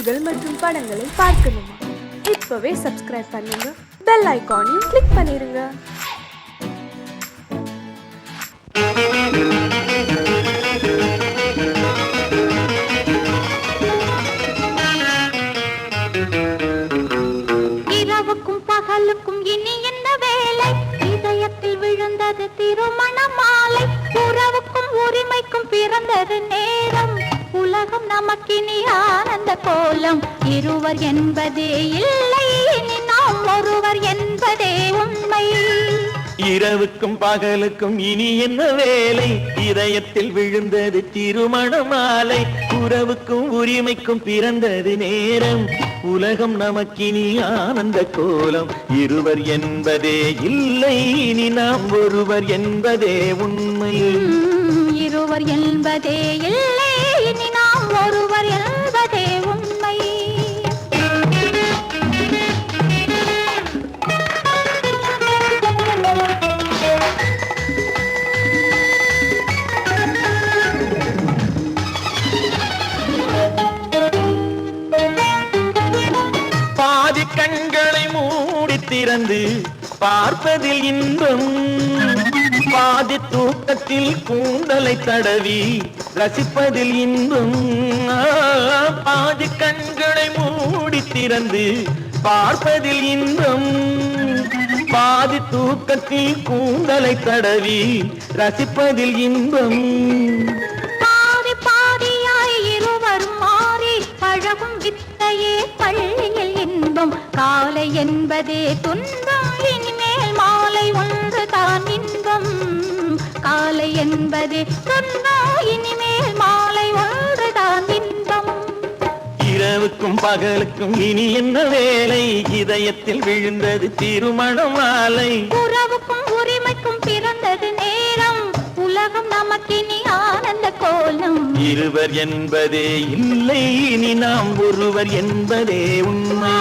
செய்திகள் மற்றும் படங்களை பார்க்கணுமா? இப்பவே சப்ஸ்கிரைப் பண்ணுங்க, பெல் ஐகானையும் கிளிக் பண்ணிருங்க. இரவுக்கும் பகலுக்கும் இனி என்ன வேலை? இதயத்தில் விழுந்தது திருமண மாலை. உறவுக்கும் உரிமைக்கும் பிறந்தது நேரம். உலகம் நமக்கினி ஆனந்த கோலம். இருவர் என்பதே இல்லை, இனி நாம் ஒருவர் என்பதே உண்மை. இரவுக்கும் பகலுக்கும் இனி என்ன வேலை? இதயத்தில் விழுந்தது திருமண மாலை. உறவுக்கும் உரிமைக்கும் பிறந்தது நேரம். உலகம் நமக்கினி ஆனந்த கோலம். இருவர் என்பதே இல்லை, இனி நாம் ஒருவர் என்பதே உண்மை. இருவர் என்பதே இல்லை, இனி நாம் ஒருவர் என்பதே உண்மை. பாதி கண்களை மூடி திறந்து பார்ப்பதில் இன்பம். பாதி தூக்கத்தில் கூந்தலை தடவி ரசிப்பதில் இன்பம். பாதி கண்களை மூடி திறந்து பார்ப்பதில் இன்பம். பாதி தூக்கத்தில் கூந்தலை தடவி ரசிப்பதில் இன்பம். பாதி பாதியாய் இருவரும் மாறி பழகும் வித்தையே பள்ளியில் இன்பம். காலை என்பதே துன்பம், இனிமேல் மாலை ஒன்று தான் இன்பம். காலை என்பதே துன்பம், இனிமேல் மாலை ஒன்று தான் இன்பம். இரவுக்கும் பகலுக்கும் இனி என்ன வேலை? இதயத்தில் விழுந்தது திருமண மாலை. உறவுக்கும் உரிமைக்கும் பிறந்தது நேரம். உலகம் நமக்கினி ஆனந்த கோலம். இருவர் என்பதே இல்லை, இனி நாம் ஒருவர் என்பதே உண்மை.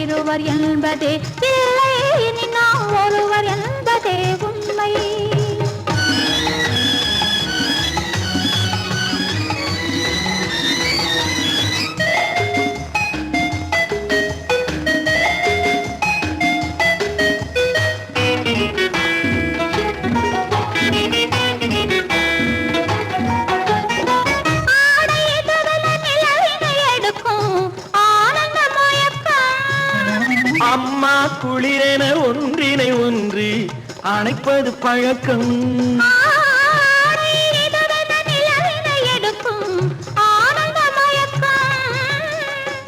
இருவர் என்பதே இல்லை, இனி நாம் ஒருவர் என்பதே உண்மை. அம்மா குளிரென ஒன்றினை ஒன்று அணைப்பது பழக்கம்.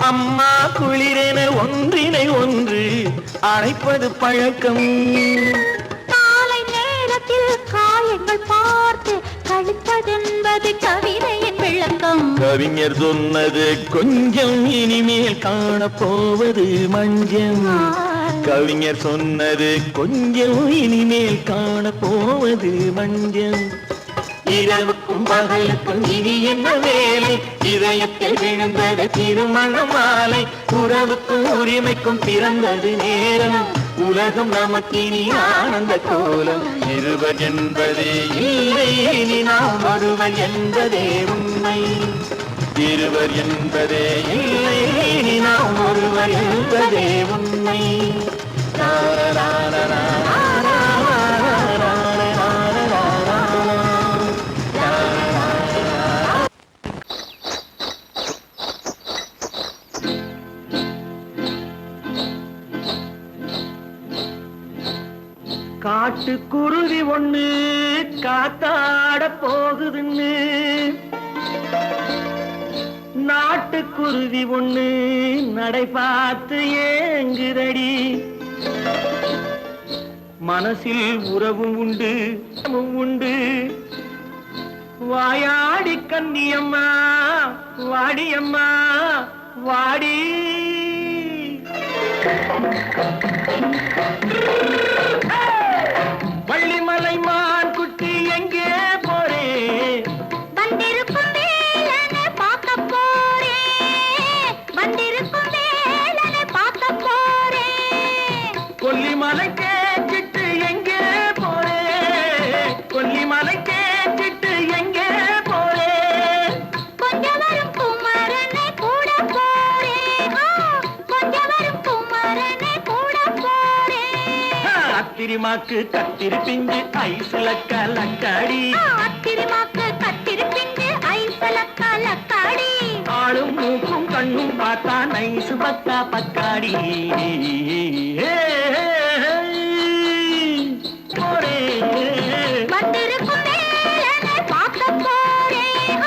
அம்மா குளிரென ஒன்றினை ஒன்று அணைப்பது பழக்கம். காலை நேரத்தில் காயங்கள் பார்த்து கழிப்பதென்பது கவிதையின் விளக்கம். கவிஞர் சொன்னது கொஞ்சம், இனிமேல் காணப்போவது மஞ்சம். கவிஞர் சொன்னது கொஞ்சம், இனிமேல் காணப்போவது மஞ்சம். இரவுக்கும் பகலுக்கும் இனி என்ன வேலை? இதயத்தில் விழுந்தது திருமண மாலை. உறவுக்கும் உரிமைக்கும் பிறந்தது நேரம். உலகம் நமக்கினி ஆனந்த கோலம். இருவர் என்பதே இல்லை, இனி நாம் ஒருவர் என்பதே உண்மை. இருவர் என்பதே இல்லை, இனி நாம் ஒருவர் என்பதே உண்மை. காட்டுக்குருவி ஒண்ணு காத்தாட போகுதுன்னு நாட்டுக்குருவி ஒண்ணு நடை பார்த்து ஏங்குதடி. மனசில் உறவும் உண்டு உண்டு. வாயாடி கன்னியம்மா வாடியம்மா வாடி. வள்ளிமலை மான் குட்டி எங்கே போறே? வந்திருக்கும் வேலனை பார்க்க போறேன். வந்திருக்கும் வேலனை பார்க்க போறேன். கொல்லிமலை கேட்டுட்டு எங்கே போறே? கொல்லிமலை கேட்டுட்டு எங்கே போறே? கொஞ்சம் வரும் குமரனை கூட போ ஆத்திரிமாக்கு கத்திருப்பிஞ்சு ஐசுல கலக்காடி ஆத்திரிமாக்கு கத்திருப்பிஞ்சு ஐசுல கலக்காடி ஆளும் மூக்கும் கண்ணும் பார்த்தா நைசு பக்கா பக்காடி வந்திருக்கும் வேலனை பார்க்க போறேன்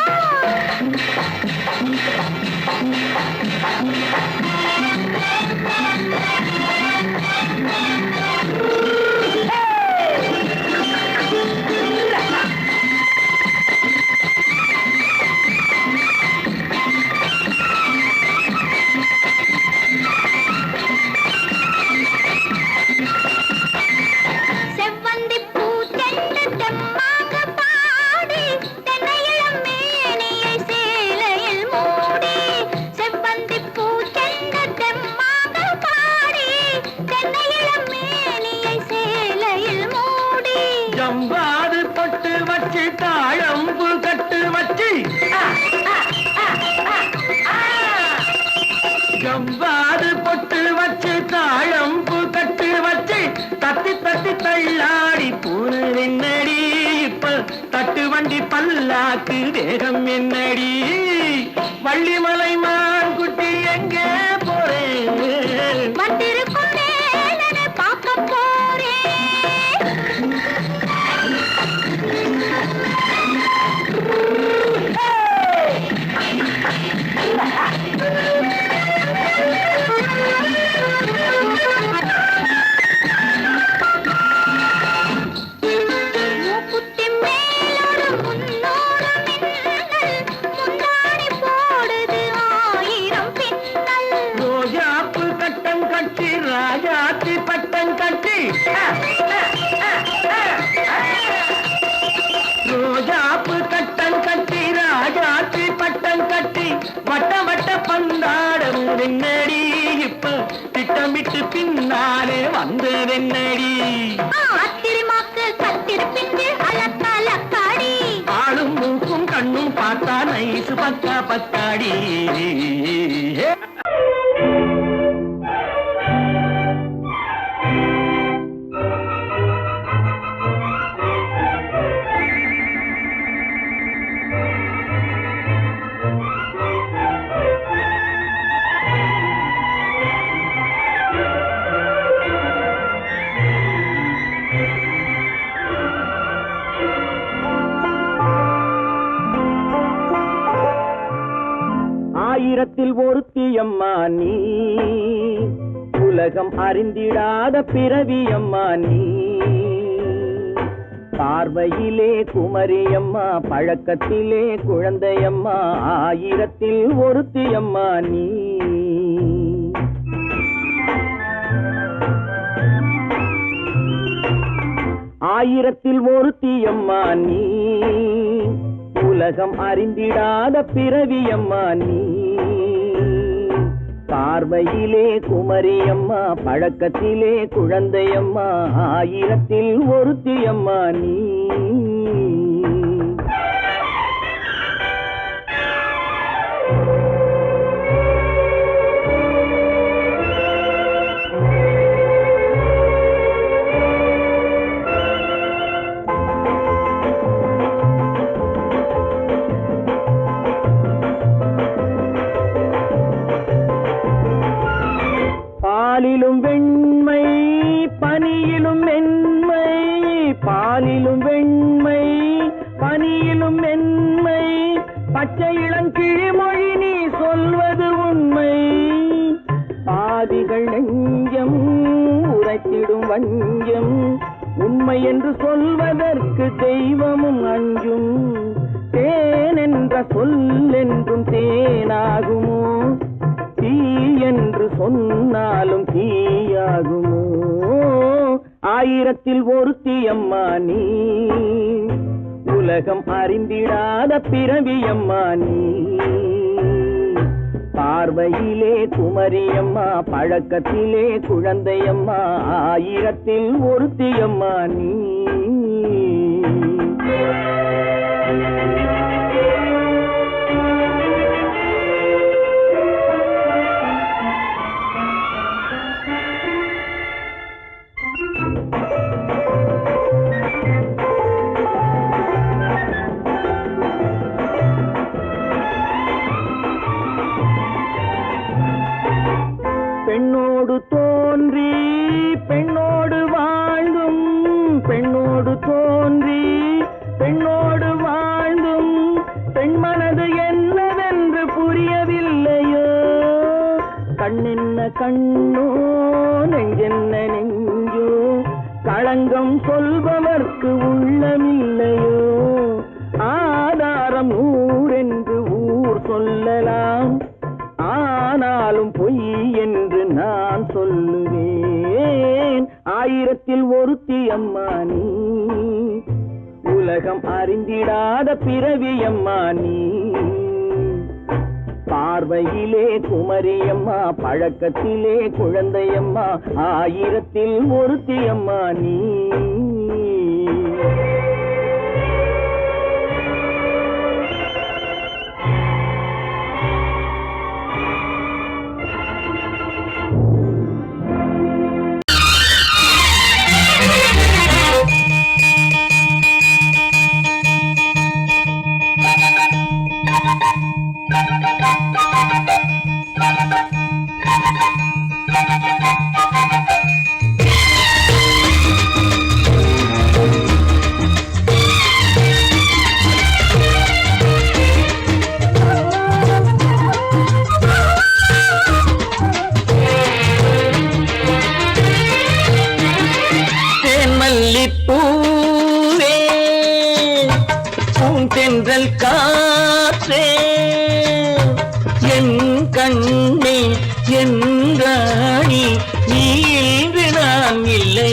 ஜம்பாது பொட்டு வச்சு தாழம்பு கட்டு வச்சு ஜம்பாது பொட்டு வச்சு தாழம்பு கட்டு வச்சு தத்தி தத்தி தள்ளாடி பூரு என்னடி இப்ப தட்டு வண்டி பல்லாக்கு வேகம் என்னடி வள்ளிமலை மான் குட்டி எங்கே போறேன் வந்திருக்கும் வேலனை பார்க்க போறேன் ராஜாத்தி பட்டம் கட்டி ரோஜாப்பு கட்டம் கட்டி ராஜாத்தி பட்டம் கட்டி வட்ட வட்ட பந்தாடம் வெண்ணடி இப்ப திட்டமிட்டு பின்னாலே வந்ததென்னடி ஆத்திரிமாக்கு கத்திருப்பிஞ்சு அலக்காடி ஆளும் மூக்கும் கண்ணும் பார்த்தா நைசு பக்கா பக்காடி ஆயிரத்தில் ஒருத்தியம்மா நீ உலகம் அறிந்திடாத பிறவியம்மா நீ பார்வையிலே குமரியம்மா பழக்கத்திலே குழந்தையம்மா ஆயிரத்தில் ஒருத்தியம்மா நீ ஆயிரத்தில் ஒருத்தியம்மா நீ உலகம் அறிந்திடாத பிறவியம்மா நீ பார்வையிலே குமரியம்மா பழக்கத்திலே குழந்தையம்மா ஆயிரத்தில் ஒருத்தியம்மா நீ பாலிலும் வெண்மை பனியிலும் மென்மை பாலிலும் வெண்மை பனியிலும் மென்மை பச்சை இளங்கிழிமொழி நீ சொல்வது உண்மை பாதிகள் நெஞ்சம் உரைத்திடும் வஞ்சம் உண்மை என்று சொல்வதற்கு தெய்வமும் அஞ்சும் தேன் என்ற சொல் என்றும் தேனாகுமோ தீ என்று சொன்னாலும் தீயாகுமோ ஆயிரத்தில் ஒருத்தியம்மா நீ உலகம் அறிந்திடாத பிறவியம்மா நீ பார்வையிலே குமரியம்மா பழக்கத்திலே குழந்தையம்மா ஆயிரத்தில் ஒருத்தியம்மா நீ பெண்ணோடு தோன்றி பெண்ணோடு வாழ்ந்தும் பெண்ணோடு தோன்றி பெண்ணோடு வாழ்ந்தும் பெண் மனது என்னவென்று புரியவில்லையோ கண்ணென்ன கண்ணோ நெஞ்சென்ன நெஞ்சோ களங்கம் சொல்பவர்க்கு உள்ளமில்லையோ ஆதாரம் ஊரென்று ஊர் சொல்லலாம் ஆனாலும் பொய் என்று நான் சொல்லுவேன் ஆயிரத்தில் ஒருத்தி அம்மா நீ உலகம் அறிந்திடாத பிறவி அம்மா நீ பார்வையிலே குமரியம்மா பழக்கத்திலே குழந்தையம்மா ஆயிரத்தில் ஒருத்தி அம்மா நீ பூவே பூந்தென்றல் காற்றே என் கண்ணே என் ராணி நீ இன்று நான் இல்லை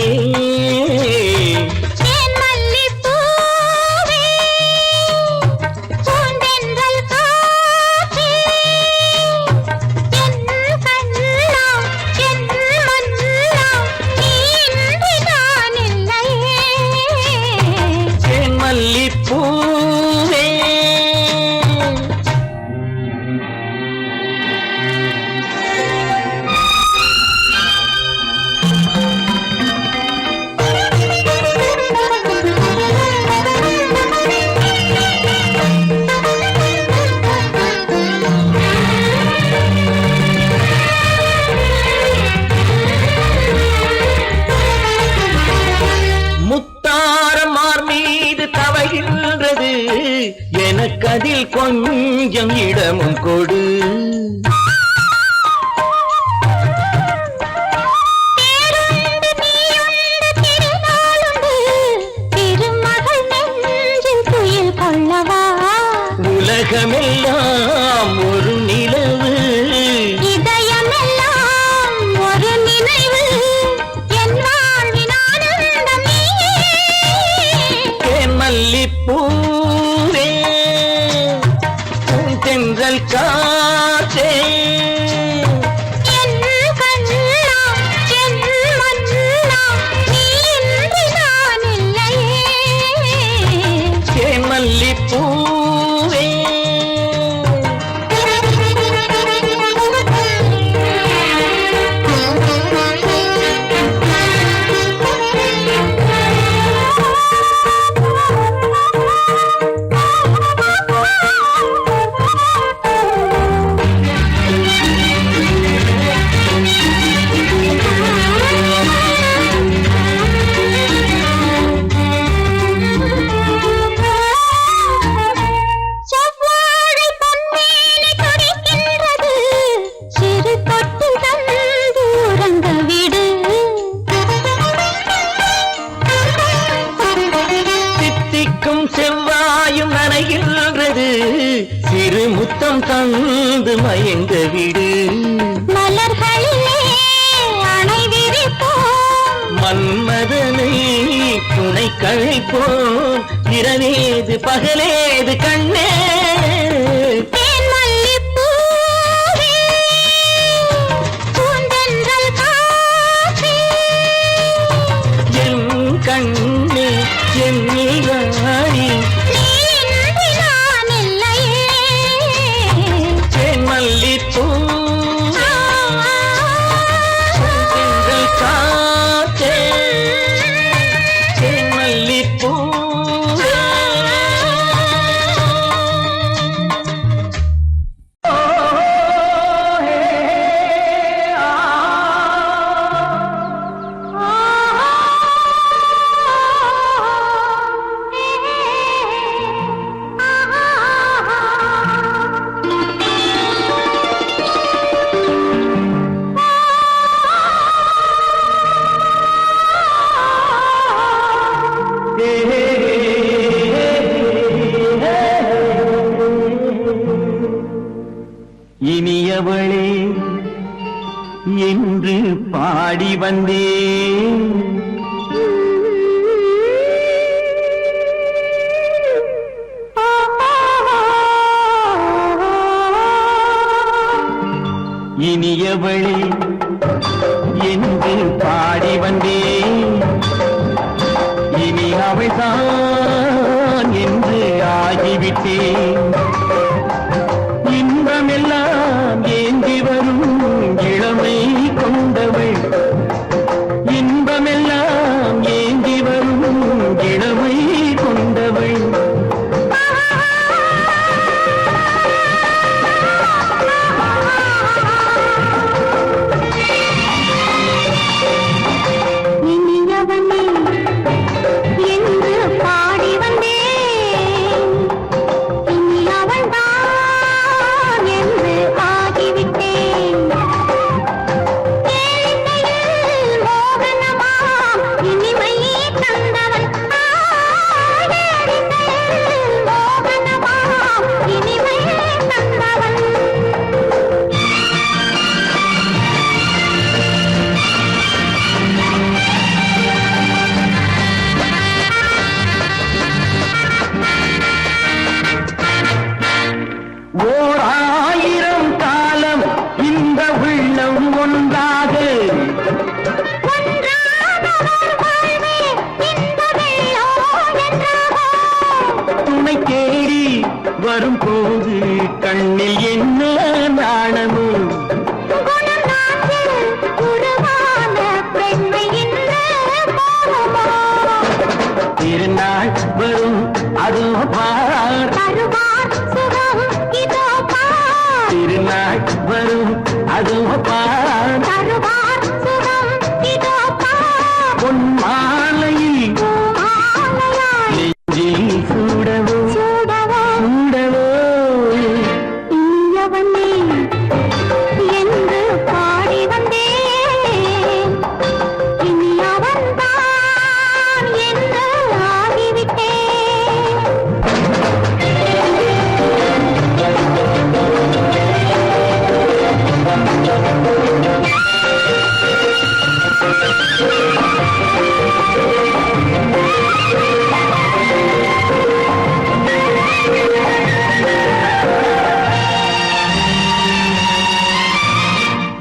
எனக்கதில் கொஞ்சம் இடமும் கொடு உலகமெல்லாம் ஒரு நிலவு இதயமெல்லாம் ஒரு நினைவு என் வாழ்வின் ஆனந்தம் நீயே தேன் மல்லிப்பூவே தென்றல் காற்றே என் கண்ணா என் மன்னா நீ இன்றி நான் இல்லையே தேன் மல்லிப்பூவே செவ்வாயும் நனைகின்றது சிறு முத்தம் தந்து மயங்க விடு மலர்களிலே அணை விரிப்போம் மன்மதனை துணை கழிப்போம் இரவேது பகலேது கண்ணே கண்ணே என் ராணி தேன் மல்லிப்பூ காற்றே தேன் மல்லிப்பூ இனியவளே என்று பாடி வந்தேன். இனியவளே என்று பாடி வந்தேன். இனி அவள்தான் என்று ஆகிவிட்டேன். இன்பமெல்லாம் ஏந்தி வரும் இளமை கொண்டவள். இன்பமெல்லாம் ஏந்தி வரும் இளமை கொண்டவள். இனியவனே என்று பாடி வந்தேன். இனி அவள்தான் என்று ஆகிவிட்டேன். கேளிக்கையில் மோகனமாம் இனிமை தந்தவன். கேளிக்கையில் மோகனமாம் இனிமை தந்தவன். ஓர் ஆயிரம் காலம் இந்த உள்ளம் ஒன்றாக துணை தேடி வரும்போது கண்ணில் என்ன நாணமும். திருநாள் வரும் அதோ பார். திருநாள் வரும் அதோ பார். பொன் மாலையில் நெஞ்சில் சூடவோ சூடவோ. என்று பாடி வந்தேன். இனி அவன்தான் என்று ஆகிவிட்டேன்.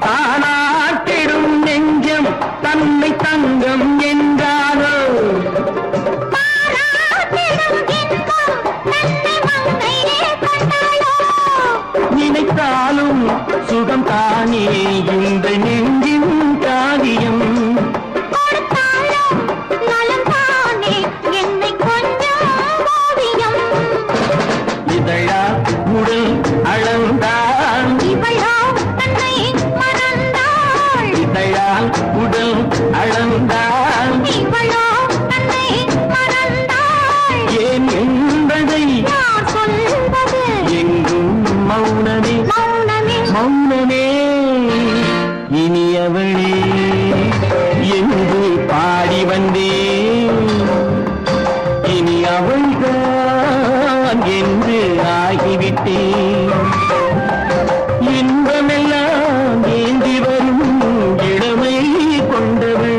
தானாட்டிடும் நெஞ்சம் தன்னை தங்கம் என்றாரோ. நினைத்தாலும் சுகம் தானே இந்த நெஞ்சின் காரியம். இதழா உடல் அளந்தாள். இதழால் உடல் அளந்தாள். ஏன் என்பதை எங்கும் மௌனமே மௌனமே. இனியவளே என்று பாடி வந்தேன். இனி அவள்தான் என்று ஆகிவிட்டேன். இன்பமெல்லாம் ஏந்தி வரும் இளமை கொண்டவள்.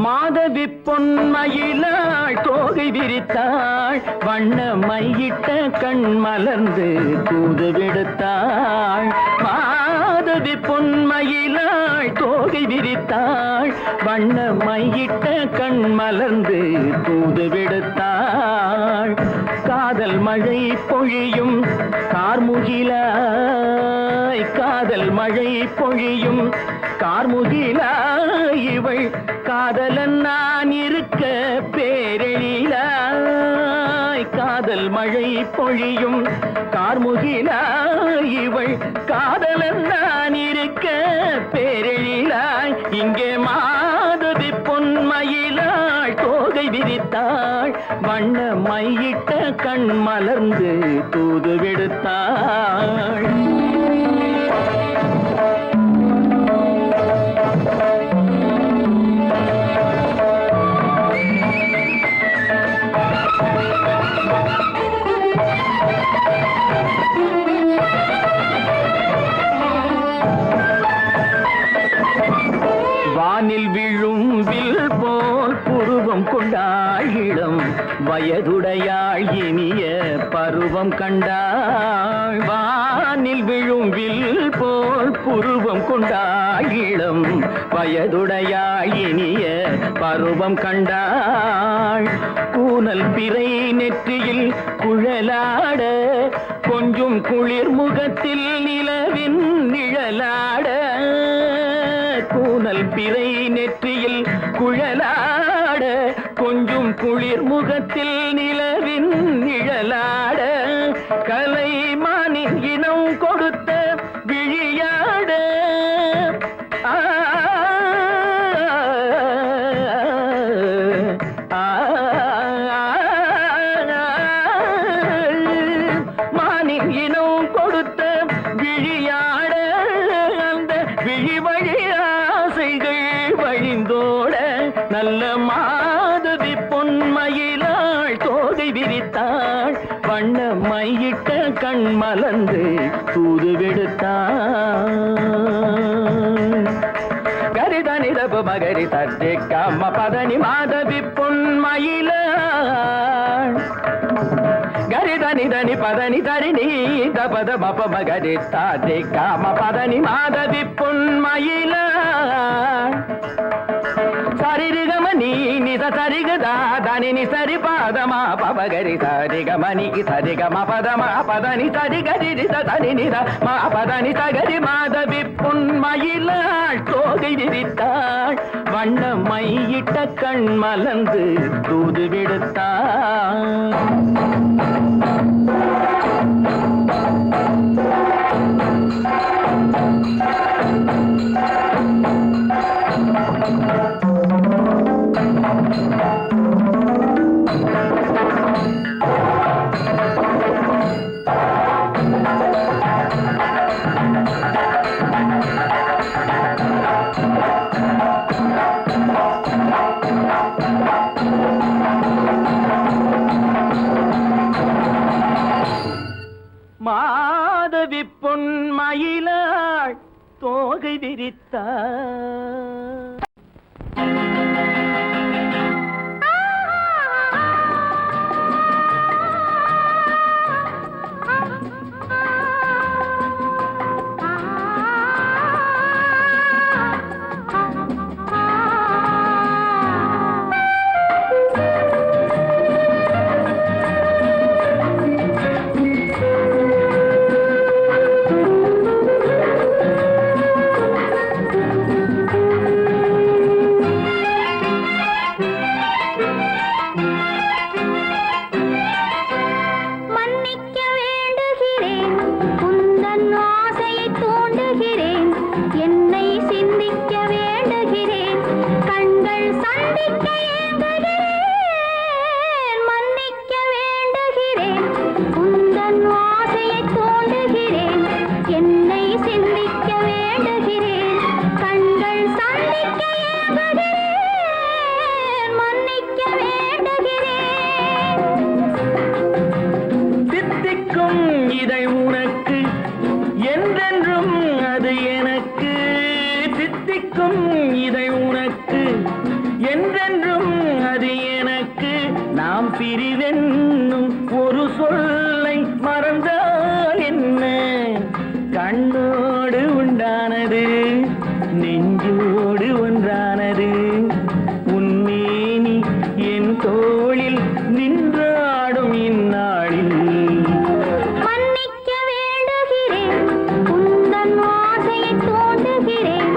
மாதவி பொன்மயிலாள் தோகை விரித்தாள். வண்ண மையிட்ட கண் மலர்ந்து தூது விடுத்தாள். மாதவி மாதவி பொன்மயிலாள் தோகை விரித்தாள் வண்ண மையிட்ட கண் மலர்ந்து தூது விடுத்தாள் காதல் மழை பொழியும் கார்முகிலாய் காதல் மழை பொழியும் கார்முகிலாய் இவள் காதலன் நான் இருக்க பேரெழிலாய் காதல் மழை பொழியும் கார்முகிலாய் இவள் காதலன் நான் இருக்க பேரெழிலாய் இங்கே மாதவி பொன்மயிலாள் தோகை விரித்தாள் வண்ண மையிட்ட கண் மலர்ந்து தூது விடுத்தாள் வானில் விழும் வில் போல் புருவம் கொண்டாள் இளம் வயதுடையாள் இனிய பருவம் கண்டாள் வானில் விழும் வில் போல் புருவம் கொண்டாள் இளம் வயதுடையாள் இனிய பருவம் கண்டாள் கூனல் பிறை நெற்றியில் குழலாட கொஞ்சம் குளிர் முகத்தில் நிலவின் நிழலாட கூனல் பிறை நெற்றியில் குழலாட கொஞ்சம் குளிர் முகத்தில் நிலவின் நிழலாட கலைமானின் இனம் கொடுத்த விழியாட மானின் இனம் கொடுத்த விழியாட அந்த விழி வழி ஆசைகள் வழிந்தோட நல்ல மாதவி பொன்மயிலாள் தோகை விரித்தாள் வண்ண மையிட்ட கண் மலர்ந்து தூது விடுத்தாள் கரிதனி தபு மகரி தட்டி கம்ம பதனி மாதவி பொன்மயிலாள் கரிதனி தனி பதனி தரிணி தபத மப மகரி தாட்டி காம பதனி மாதவி பொன்மயிலாள் சரிகம நீ நித சரிகதா தனி நி சரி பாதமா பபகரி சரிகமணிக்கு சரிகம பதமா பதனி சரிகரி தனி நித மா பதனி சகரி மாதவி பொன்மயிலாள் தோகை விரித்தாள் வண்ண மையிட்ட கண் மலர்ந்து தூது விடுத்தாள் மாதவி பொன்மயிலாள் தோகை விரித்தாள் பிரிவென்னும் ஒரு சொல்லை மறந்தால் என்ன கண்ணோடு உண்டான ஆனது உன்னேனி என் தோளில் நின்றாடும் இந்நாளில் மன்னிக்க வேண்டுகிறேன் உந்தன் ஆசையை தூண்டுகிறேன்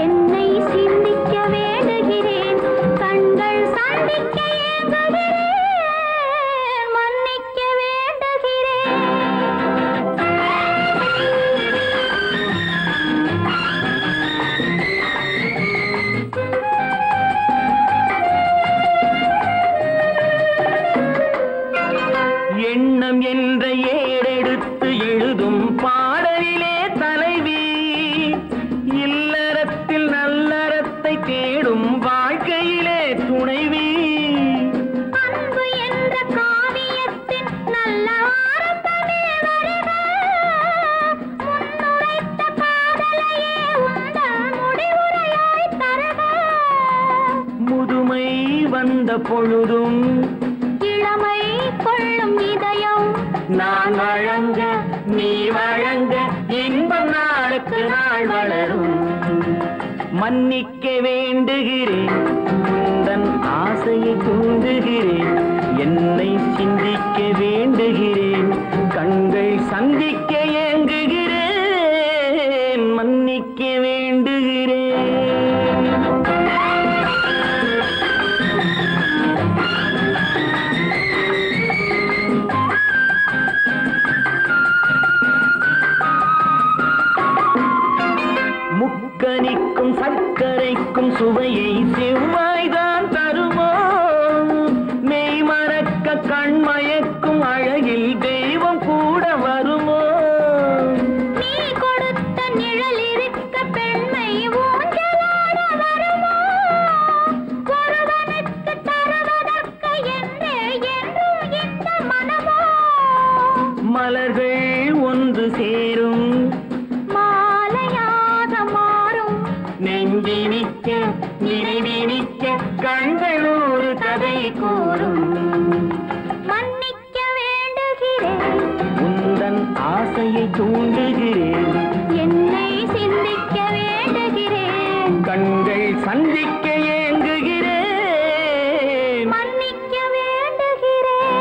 என்னை சிந்திக்க வேண்டுகிறேன் கண்கள் சந்திக்க ஏங்குகிறேன் மன்னிக்க வேண்டுகிறேன் எண்ணம் என்ற ஏடெடுத்து எழுதும் பாடலிலே தலைவி இல்லறத்தில் நல்லறத்தை தேடும் வாழ்க்கையிலே துணைவி அன்பு என்ற காவியத்தின் நல்ல ஆரம்பமே வருக முன்னுரைத்த காதலையே உந்தன் முடிவுரையாய் தருக முதுமை வந்த பொழுதும் இளமை கொள்ளும் இதயம் நான் வழங்க நீ வழங்க இன்பம் நாளுக்கு நாள் வளரும் மன்னிக்க வேண்டுகிறேன் உந்தன் ஆசையை தூண்டுகிறேன் என்னை சிந்திக்க வேண்டுகிறேன் கண்கள் சந்திக்க ஏங்குகிறேன் மன்னிக்க வேண்டுகிறேன் முக்கனிக்கும் சர்க்கரைக்கும் சுவையை செவ்வாய்தான் தருமோ மெய் மறக்க கண்மயக்கும் அழகில் தெய்வம் கூட வருமோ நீ கொடுத்த நிழல் இருக்க பெண்மை ஊஞ்சலாட வருமோ ஒருவனுக்கு தருவதற்கு என்றே என்றும் இந்த மனமோ மலர்கள் ஒன்று சேரும் மாலையாக மாறும் நெஞ்சினிக்க நினைவினிக்க கண்கள் ஒரு கதை கூறும் மன்னிக்க வேண்டுகிறேன் உந்தன் ஆசையை தூண்டுகிறேன் என்னை சிந்திக்க வேண்டுகிறேன் கண்கள் சந்திக்க ஏங்குகிறேன் மன்னிக்க வேண்டுகிறேன்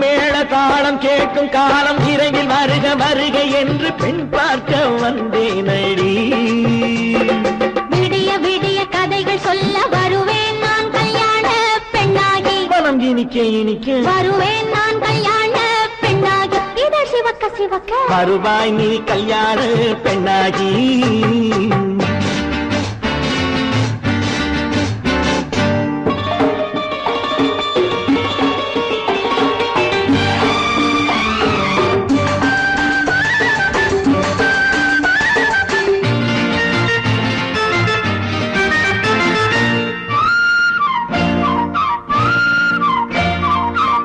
மேள தாளம் கேட்கும் காலம் இரவில் வருக வருக என்று பெண் பார்க்க வந்தேனடி விடிய விடிய கதைகள் சொல்ல வருவேன் நான் கல்யாண பெண்ணாகி மனம் இனிக்க இனிக்க வருவேன் நான் கல்யாண பெண்ணாகி இதழ் சிவக்க சிவக்க வருவாய் நீ கல்யாண பெண்ணாகி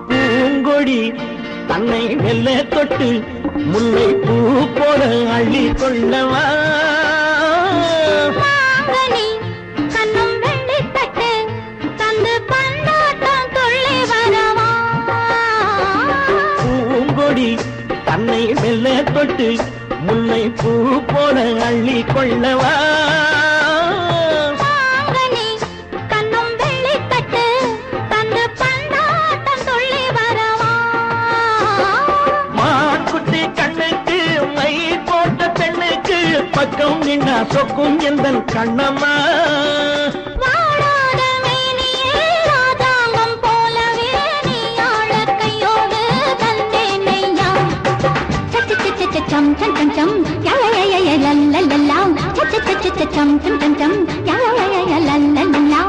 பூங்கொடி தன்னை மெல்ல தொட்டு முல்லை பூ போல அள்ளி கொள்ளவா மாங்கனி கண்ணும் வெள்ளி தட்டு தந்து பந்தாட்டம் துள்ளி வரவா பூங்கொடி தன்னை மெல்ல தொட்டு முல்லை பூ போல அள்ளி கொள்ளவா மாங்கனி கண்ணும் வெள்ளி தட்டு தந்து பந்தாட்டம் துள்ளி வரவா மான்குட்டி கண்ணுக்கு மை போட்ட பெண்ணுக்கு பக்கம் நின்னா சொக்கும் எந்தன் கண்ணம்மா வாடாத மேனியே ராதாங்கம் போலவே நீ ஆழ கையோடு தந்தேன் நெய்யா சம் சம் சம் சம் யா யா யா யா லல்லல்லா சம் சம் சம் சம் யா யா யா லல்லல்லா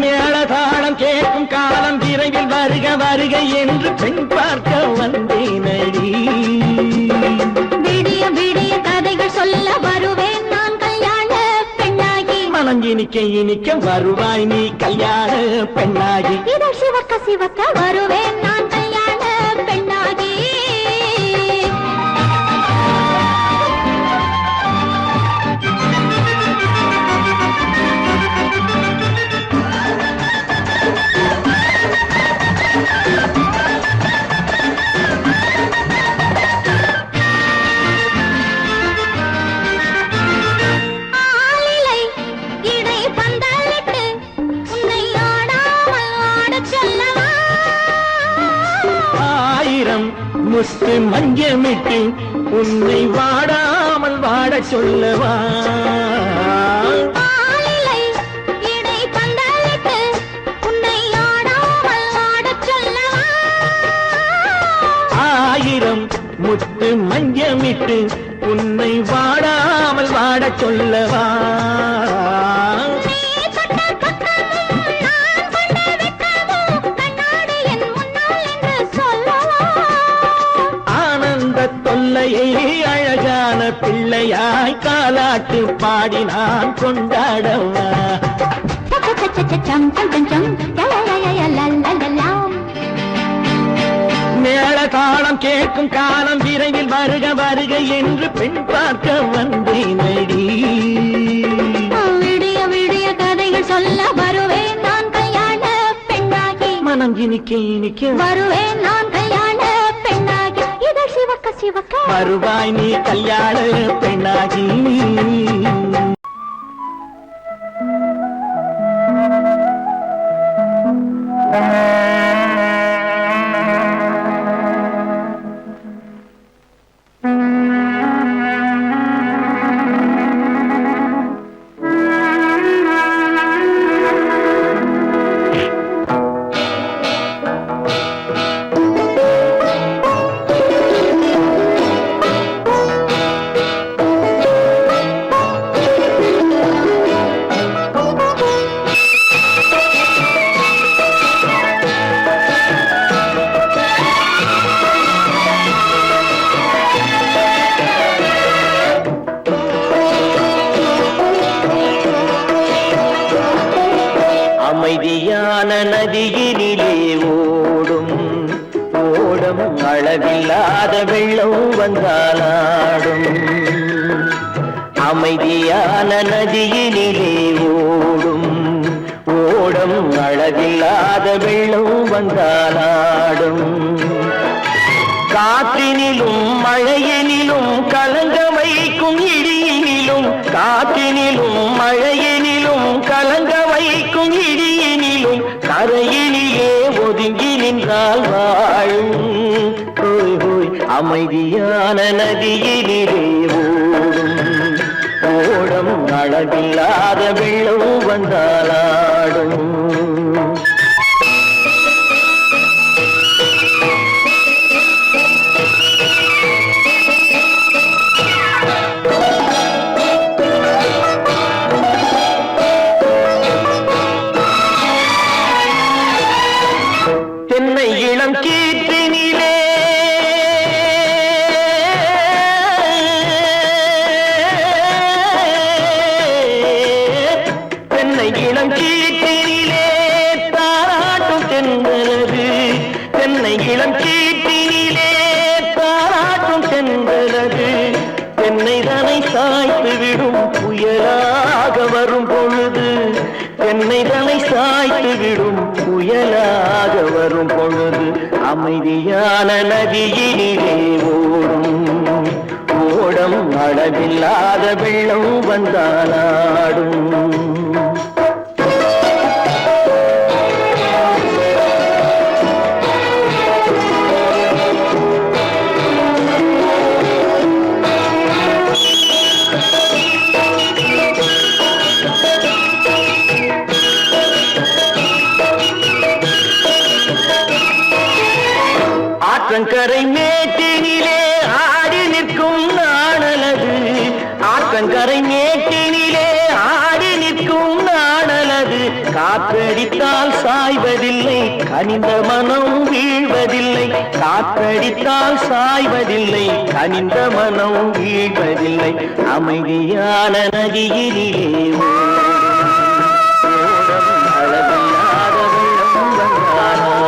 மேளதாளம் கேட்கும் காலம் விரைவில் வருக வருக என்று பெண் பார்க்க வந்தேனடி விடிய விடிய கதைகள் சொல்ல வருவேன் நான் கல்யாண பெண்ணாகி மனம் இனிக்க இனிக்க வருவாய் நீ கல்யாண பெண்ணாகி இதழ் சிவக்க சிவக்க சிவக்க வருவேன் நான் கல்யாண பெண்ணாகி. ஆலிலை இடை பந்தலிட்டு உன்னை ஆடாமல் ஆடச் சொல்லவா. ஆயிரம் முத்து மஞ்சமிட்டு உன்னை வாடாமல் வாடச் சொல்லவா. ஆலிலை இடை பந்தலிட்டு உன்னை ஆடாமல் ஆடச் சொல்லவா. ஆயிரம் முத்து மஞ்சமிட்டு உன்னை வாடாமல் வாடச் சொல்லவா. நீ தொட்ட பக்கமும் நான் கொண்ட வெட்கமும் கண்ணாடி என் முன்னால் என்று சொல்லவா. ஆனந்த தொல்லையை அழகான பிள்ளையாய் காலாட்டு பாடி நான் கொண்டாடவா. சம் சம் சம் சம் லலலலலலலலலாம். மேள தாளம் கேட்கும் காலம் விரைவில் வருக வருக என்று பெண் பார்க்க வந்தேனடி. விடிய விடிய கதைகள் சொல்ல வருவேன் நான் கல்யாண பெண்ணாகி. மனம் இனிக்க இனிக்க வருவேன் நான் கல்யாண பெண்ணாகி. இதழ் சிவக்க சிவக்க வருவாய் நீ கல்யாண பெண்ணாகி. அமைதியான நதியினிலே ஓடும் ஓடும் அளவில்லாத வெள்ளம் வந்தாலாடும். அமைதியான நதியினிலே ஓடும் ஓடும் அளவில்லாத வெள்ளம் வந்தாலாடும். காற்றினிலும் மழையினிலும் கலங்க வைக்கும் இடியினிலும் காற்றினிலும் மழையினிலும் கலங்க வைக்கும் இடியினிலும் கரையினிலே ஒதுங்கி நின்றால் வாழும். ஹோய் ஹோய் அமைதியான நதியினிலே ஓடும் ஓடும் அளவில்லாத வெள்ளம் வந்தாலாடும். தென்னை இளம் கீற்றினிலே தென்னை இளம் கீற்றினிலே தாராட்டும் தென்றலது. தென்னை இளம் கீற்றினிலே தாராட்டும் தென்றலது. தென்னை தனை சாய்த்து விடும் புயலாக வரும் பொழுது. தென்னை தனை சாய்த்து விடும் புயலாக வரும் பொழுது. அமைதியான நதியினிலே ஓடும் ஓடம் அளவில்லாத வெள்ளம் வந்தாலாடும். ஆற்றங்கரை மேட்டினிலே ஆடி நிற்கும் நாணலது. ஆற்றங்கரை மேட்டினிலே ஆடி நிற்கும் நாணலது. காற்றடித்தால் சாய்வதில்லை கனிந்த மனம் வீழ்வதில்லை. காற்றடித்தால் சாய்வதில்லை கனிந்த மனம் வீழ்வதில்லை. அமைதியான நதியினிலே ஓடும் அளவில்லாத வெள்ளம் வந்தாலாடும்.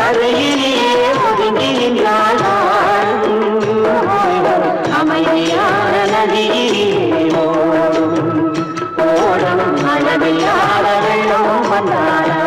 கரையிலே ஒதுங்கி நின்றாள் அமைதியான நதியிலே ஓடும் அளவில்லாத வெள்ளம் வந்தாடும்.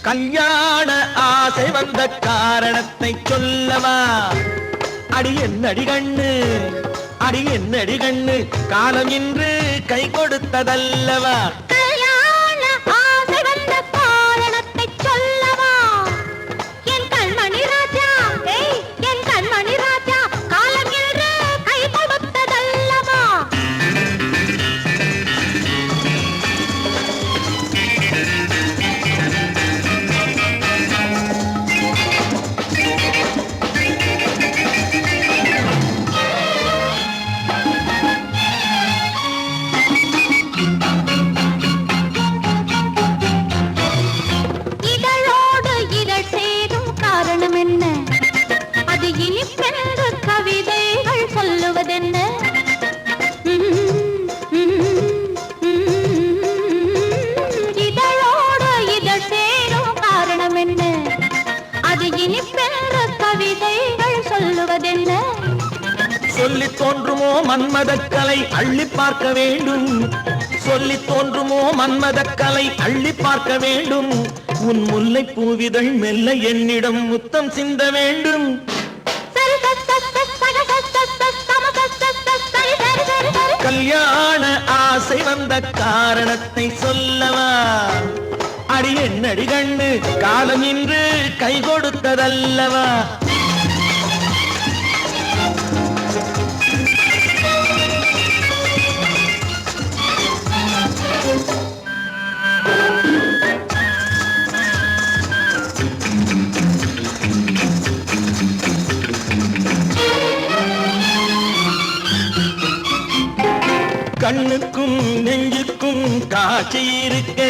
கல்யாண ஆசை வந்த காரணத்தை சொல்லவா? அடி என்னடி கண்ணு, அடி என்னடி கண்ணு, காலம் இன்று கை கொடுத்ததல்லவா? கல்யாண ஆசை வந்த காரணத்தை சொல்லவா? என் கண்மணி ராஜா, என் கண்மணி ராஜா, காலம் இன்று கை கொடுத்ததல்லவா? சொல்லி தோன்றுமோ மன்மதக்கலை அள்ளி பார்க்க வேண்டும், சொல்லி தோன்றுமோ மன்மதக்கலை அள்ளி பார்க்க வேண்டும். உன் முல்லை பூவிதழ் மெல்ல என்னிடம் முத்தம் சிந்த வேண்டும். கல்யாண வந்த காரணத்தை சொல்லவா? அடி என்னடி கண்ணு காலம் இன்று கை கொடுத்ததல்லவா? கண்ணுக்கும் நெஞ்சுக்கும் காட்சி இருக்கு,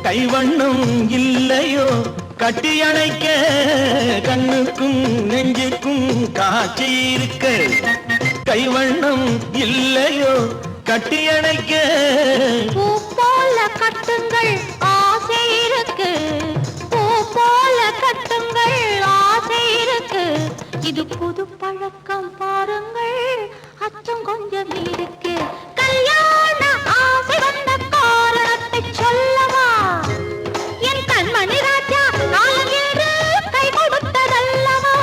கைவண்ணம் இல்லையோ கட்டி அணைக்க? கண்ணுக்கும் நெஞ்சுக்கும் காட்சி இருக்கு, கைவண்ணம் இல்லையோ கட்டி அணைக்க? பூ போல கட்டுங்கள் ஆசை இருக்கு, பூ போல கட்டுங்கள் ஆசை இருக்கு. இது புது பழக்கம் பாருங்கள், அச்சம் கொஞ்சம் இருக்கு. கல்யாண ஆசை வந்த காரணத்தை சொல்லவா? என் கண்மணி ராஜா காலம் என்று கை கொடுத்ததல்லவா?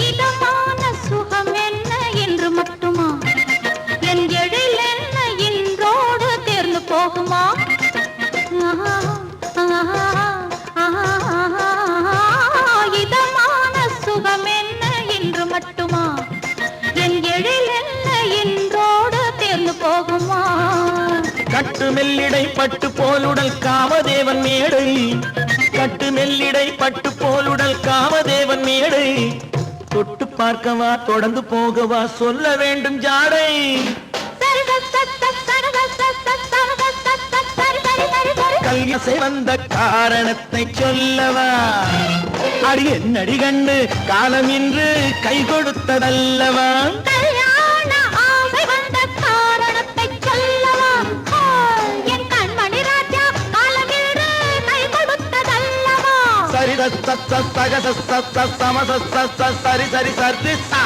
இதமான சுகம் என்ன என்று மட்டுமா? என் எழில் என்ன என்றோடு தேர்ந்து போகுமா? கட்டு மெல்லிடை பட்டு போலுடல் காமதேவன் மேடை, கட்டு மெல்லிடை பட்டு போலுடல் காமதேவன் மேடை. தொட்டு பார்க்கவா தொடர்ந்து போகவா சொல்ல வேண்டும் ஜாடை. கல்யாசை வந்த காரணத்தை சொல்லவா? அடி என்னடி கண்டு காலம் இன்று கை கொடுத்ததல்லவா? கல்யாண ஆசை வந்த காரணத்தை சொல்லவா? என் கண்மணி ராஜா காலம் என்று கை கொடுத்ததல்லவா? சரி சக சம சரி சரி சரி சா.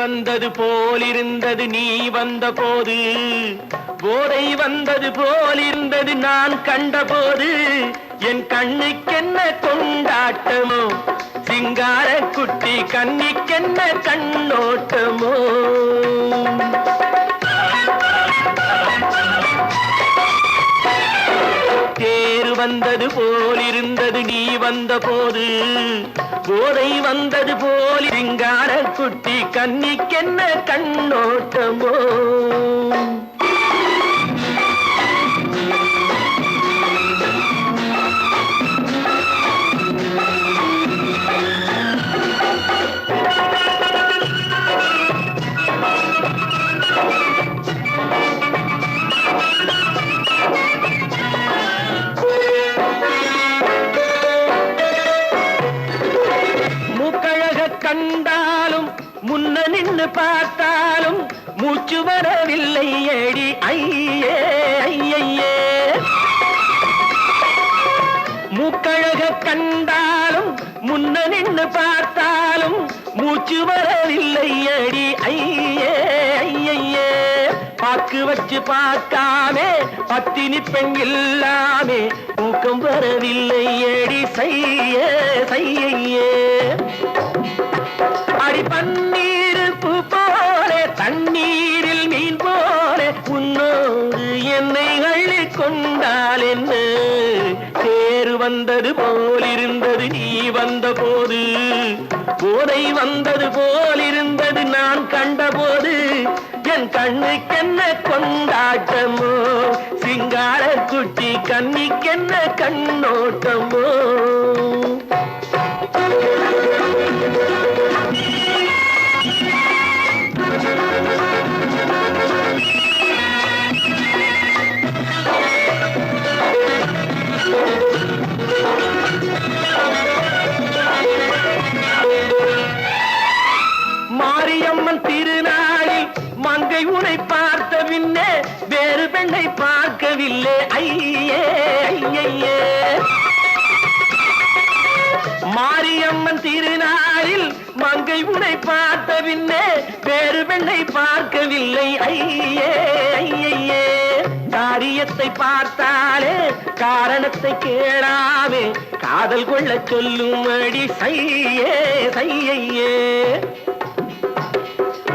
வந்தது போலிருந்தது நீ வந்த போது, போதை வந்தது போலிருந்தது நான் கண்டபோது. என் கண்ணுக்கென்ன கொண்டாட்டமோ, சிங்கார குட்டி கண்ணிக்கென்ன கண்ணோட்டமோ. தேர் வந்தது போலிருந்தது நீ வந்த போது, போதை வந்தது போல் சிங்கார குட்டி கண்ணிக்கென்ன கண்ணோட்டமோ. கண்டாலும் முன்ன நின்று பார்த்தாலும் மூச்சு வரவில்லை ஏடி ஐயே ஐயே. மூக்கழக கண்டாலும் முன்ன நின்று பார்த்தாலும் மூச்சு வரவில்லை ஏடி ஐயே ஐயே. பாக்கு வச்சு பார்க்காமே பத்தினி பெண் இல்லாமே ஊக்கம் வரவில்லை ஏடி செய்ய செய்யே. அடி பன்னீர் பூ போலே தண்ணீரில் மீன் போலே உன்னோடு என்னை அள்ளி கொண்டால் என்ன. தேர் வந்தது போலிருந்தது நீ வந்த போது, போதை வந்தது போலிருந்தது நான் கண்டபோது. என் கண்ணுக்கென்ன கொண்டாட்டமோ, சிங்கார குட்டி கண்ணிக்கென்ன கண்ணோட்டமோ. உன்னை பார்த்த பின்னே வேறு பெண்ணை பார்க்கவில்லை ஐயே ஐயே. மாரியம்மன் திருநாளில் மங்கை உன்னை பார்த்த பின்னே வேறு பெண்ணை பார்க்கவில்லை ஐயே ஐயே. காரியத்தை பார்த்தாலே காரணத்தை கேளாமே காதல் கொள்ள சொல்லும்படி சையே சையே.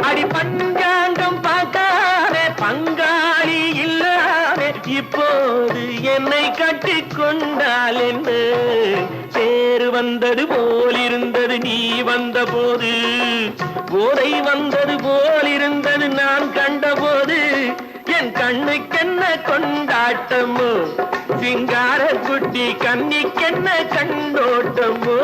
அடி பஞ்சாங்கம் பார்க்காதே பங்காளி இல்லாமே இப்போது என்னை கட்டி கொண்டால் என்ன பேரு வந்தது போலிருந்தது நீ வந்த போது போதை வந்தது போலிருந்தது நான் கண்டபோது என் கண்ணுக்கென்ன கொண்டாட்டமோ சிங்கார குட்டி கண்ணிக்கென்ன கண்டோட்டமோ.